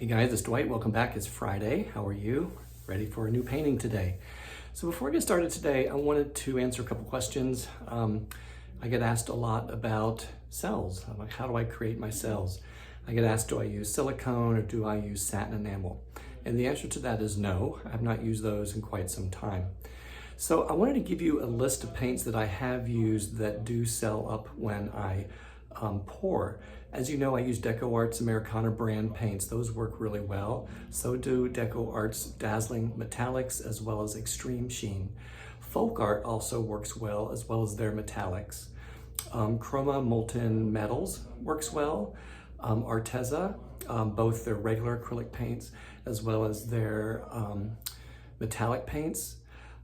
Hey guys, it's Dwight. Welcome back. It's Friday. How are you? Ready for a new painting today. So before I get started today, I wanted to answer a couple questions. I get asked a lot about cells. I'm like, how do I create my cells? I get asked, do I use silicone or do I use satin enamel? And the answer to that is no. I have not used those in quite some time. So I wanted to give you a list of paints that I have used that do cell up when I pour. As you know, I use DecoArt's Americana brand paints. Those work really well. So do DecoArt's Dazzling Metallics as well as Extreme Sheen. Folk Art also works well as their metallics. Chroma Molten Metals works well. Arteza, both their regular acrylic paints as well as their metallic paints.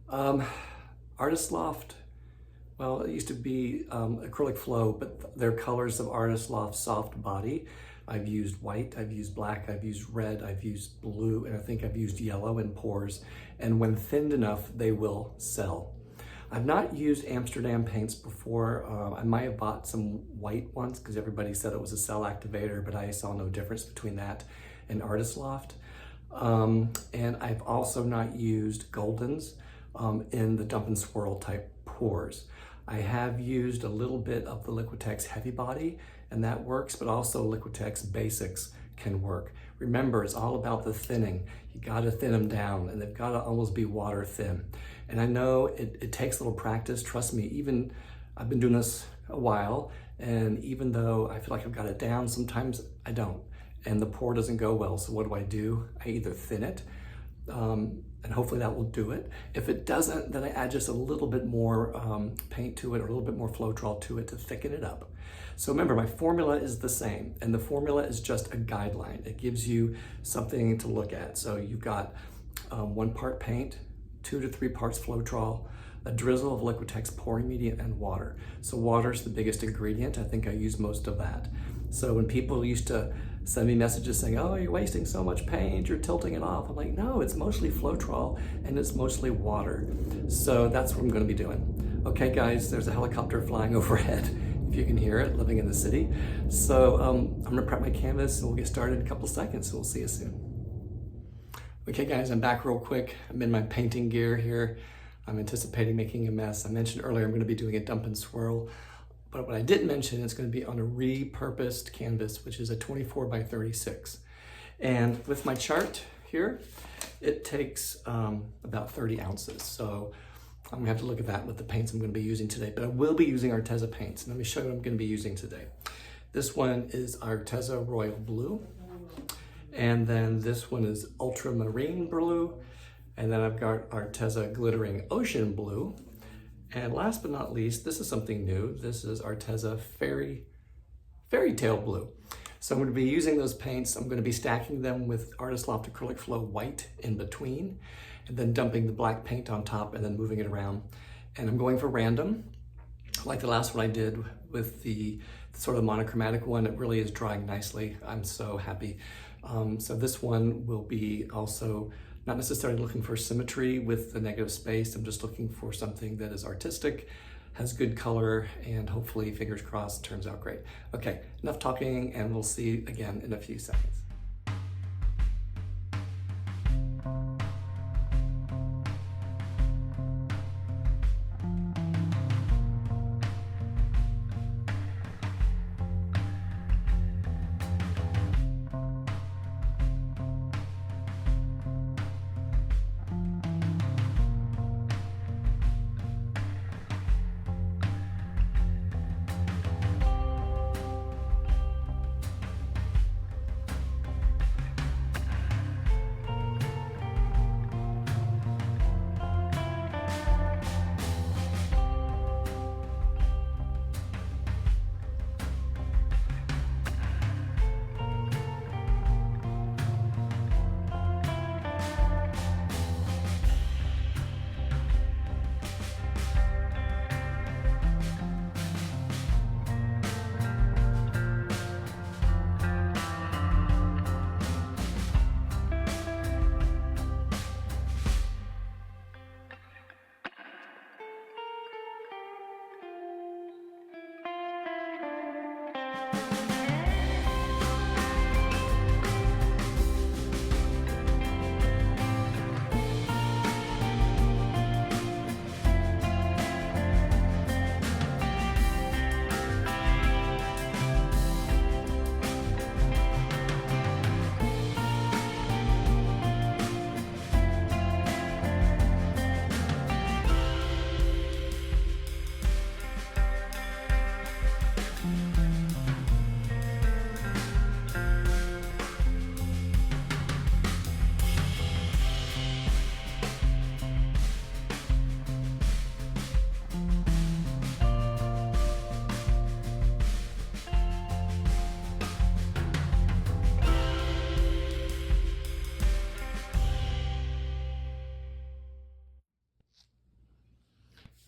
Artist Loft, well, it used to be acrylic flow, but their colors of Artist Loft soft body. I've used white, I've used black, I've used red, I've used blue, and I think I've used yellow in pours. And when thinned enough, they will sell. I've not used Amsterdam paints before. I might have bought some white ones because everybody said it was a cell activator, but I saw no difference between that and Artist Loft. And I've also not used Goldens in the dump and swirl type pours. I have used a little bit of the Liquitex Heavy Body, and that works, but also Liquitex Basics can work. Remember, it's all about the thinning. You gotta thin them down, and they've gotta almost be water thin. And I know it takes a little practice, trust me, I've been doing this a while, and even though I feel like I've got it down, sometimes I don't. And the pour doesn't go well, so what do? I either thin it, and hopefully that will do it. If it doesn't, then I add just a little bit more paint to it or a little bit more Floetrol to it to thicken it up. So remember, my formula is the same, and the formula is just a guideline. It gives you something to look at. So you've got 1 part paint, 2 to 3 parts Floetrol, a drizzle of Liquitex pouring media, and water. So water is the biggest ingredient. I think I use most of that. So when people used to send me messages saying, oh, you're wasting so much paint, you're tilting it off. I'm like, no, it's mostly Floetrol and it's mostly water. So that's what I'm gonna be doing. Okay guys, there's a helicopter flying overhead, if you can hear it, living in the city. So I'm gonna prep my canvas and we'll get started in a couple of seconds, so we'll see you soon. Okay guys, I'm back real quick. I'm in my painting gear here. I'm anticipating making a mess. I mentioned earlier I'm gonna be doing a dump and swirl. But what I didn't mention is going to be on a repurposed canvas, which is a 24 by 36. And with my chart here, it takes about 30 ounces. So I'm gonna have to look at that with the paints I'm gonna be using today, but I will be using Arteza paints. Let me show you what I'm gonna be using today. This one is Arteza Royal Blue. And then this one is Ultramarine Blue. And then I've got Arteza Glittering Ocean Blue. And last but not least, this is something new. This is Arteza Fairy Tale Blue. So I'm going to be using those paints. I'm going to be stacking them with Artist Loft Acrylic Flow White in between, and then dumping the black paint on top and then moving it around. And I'm going for random, like the last one I did with the sort of monochromatic one. It really is drying nicely. I'm so happy. So this one will be also not necessarily looking for symmetry with the negative space. I'm just looking for something that is artistic, has good color, and hopefully, fingers crossed, turns out great. Okay, enough talking, and we'll see you again in a few seconds.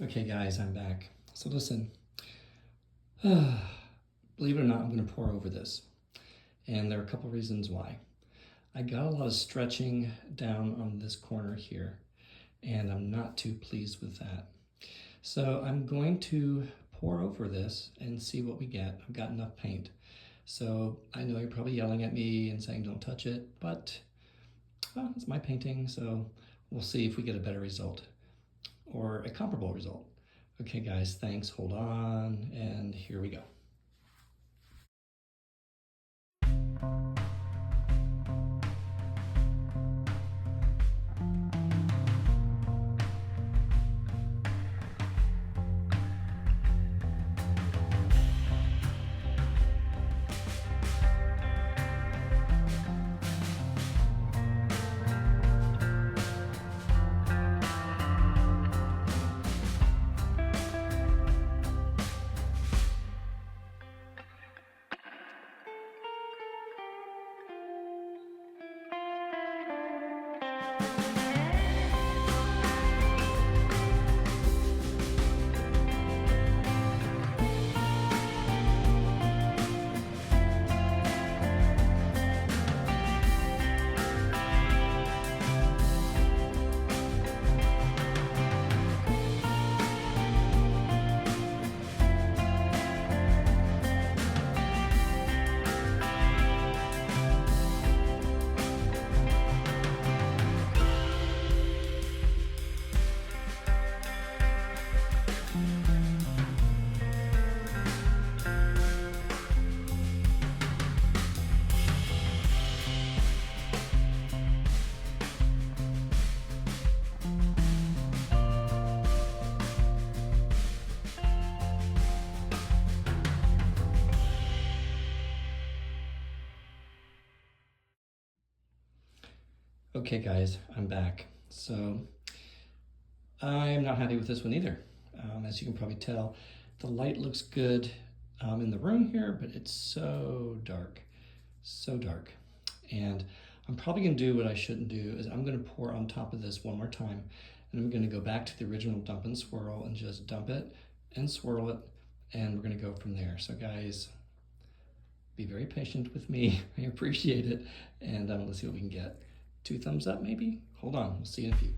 Okay guys, I'm back. So listen, believe it or not, I'm gonna pour over this. And there are a couple reasons why. I got a lot of stretching down on this corner here, and I'm not too pleased with that. So I'm going to pour over this and see what we get. I've got enough paint. So I know you're probably yelling at me and saying don't touch it, but well, it's my painting, so we'll see if we get a better result or a comparable result. Okay guys, thanks, hold on, and here we go. Okay guys, I'm back. So I'm not happy with this one either. As you can probably tell, the light looks good in the room here, but it's so dark, so dark. And I'm probably gonna do what I shouldn't do is I'm gonna pour on top of this one more time, and I'm gonna go back to the original dump and swirl and just dump it and swirl it, and we're gonna go from there. So guys, be very patient with me. I appreciate it, and let's see what we can get. 2 thumbs up maybe? Hold on, we'll see you in a few.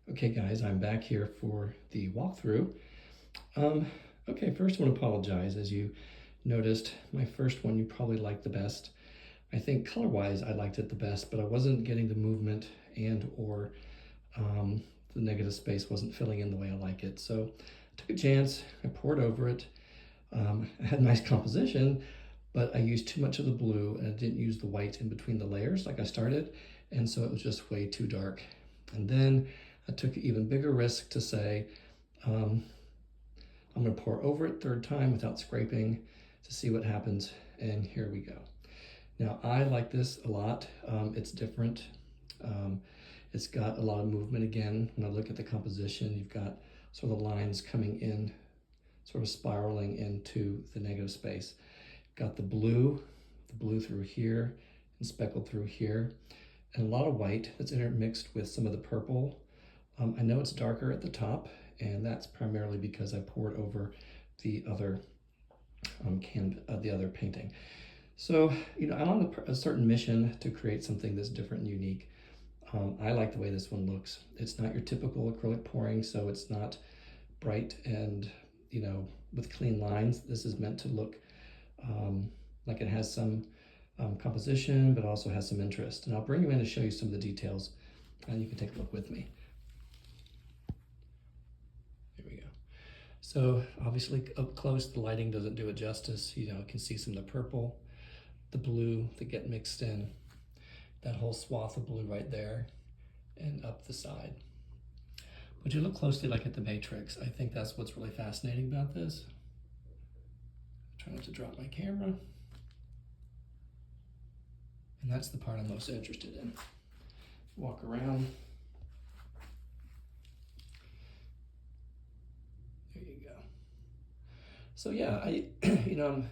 Okay guys, I'm back here for the walkthrough. Okay, first I want to apologize. As you noticed, my first one you probably liked the best. I think color-wise I liked it the best, but I wasn't getting the movement and or the negative space wasn't filling in the way I like it. So I took a chance, I poured over it. I had nice composition, but I used too much of the blue and I didn't use the white in between the layers like I started, and so it was just way too dark. And then I took an even bigger risk to say, I'm gonna pour over it third time without scraping to see what happens, and here we go. Now I like this a lot. It's different. It's got a lot of movement again. When I look at the composition, you've got sort of the lines coming in, sort of spiraling into the negative space. Got the blue through here and speckled through here, and a lot of white that's intermixed with some of the purple. I know it's darker at the top, and that's primarily because I poured over the other the other painting. So, you know, I'm on a certain mission to create something that's different and unique. I like the way this one looks. It's not your typical acrylic pouring, so it's not bright and, you know, with clean lines. This is meant to look like it has some composition, but also has some interest. And I'll bring you in to show you some of the details, and you can take a look with me. Here we go. So obviously up close, the lighting doesn't do it justice. You know, you can see some of the purple, the blue that get mixed in, that whole swath of blue right there, and up the side. But you look closely like at the matrix. I think that's what's really fascinating about this. Try not to drop my camera. And that's the part I'm most interested in. Walk around. There you go. So yeah, I'm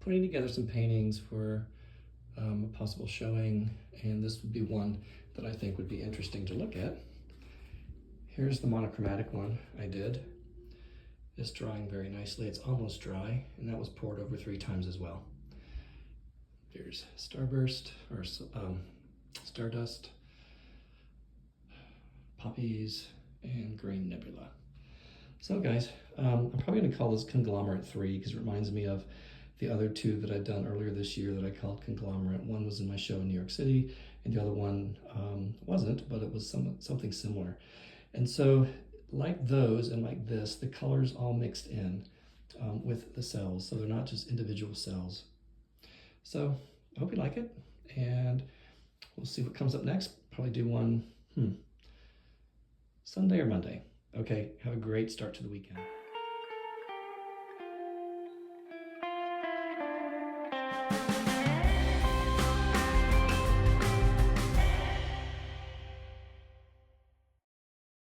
putting together some paintings for a possible showing, and this would be one that I think would be interesting to look at. Here's the monochromatic one I did. It's drying very nicely. It's almost dry, and that was poured over 3 times as well. Here's Starburst, or Stardust, Poppies, and Green Nebula. So guys, I'm probably gonna call this Conglomerate 3 because it reminds me of the other 2 that I'd done earlier this year that I called Conglomerate. One was in my show in New York City, and the other one wasn't, but it was something similar. And so, like those and like this, the colors all mixed in with the cells, so they're not just individual cells. So I hope you like it, and we'll see what comes up next. Probably do one Sunday or Monday. Okay, have a great start to the weekend.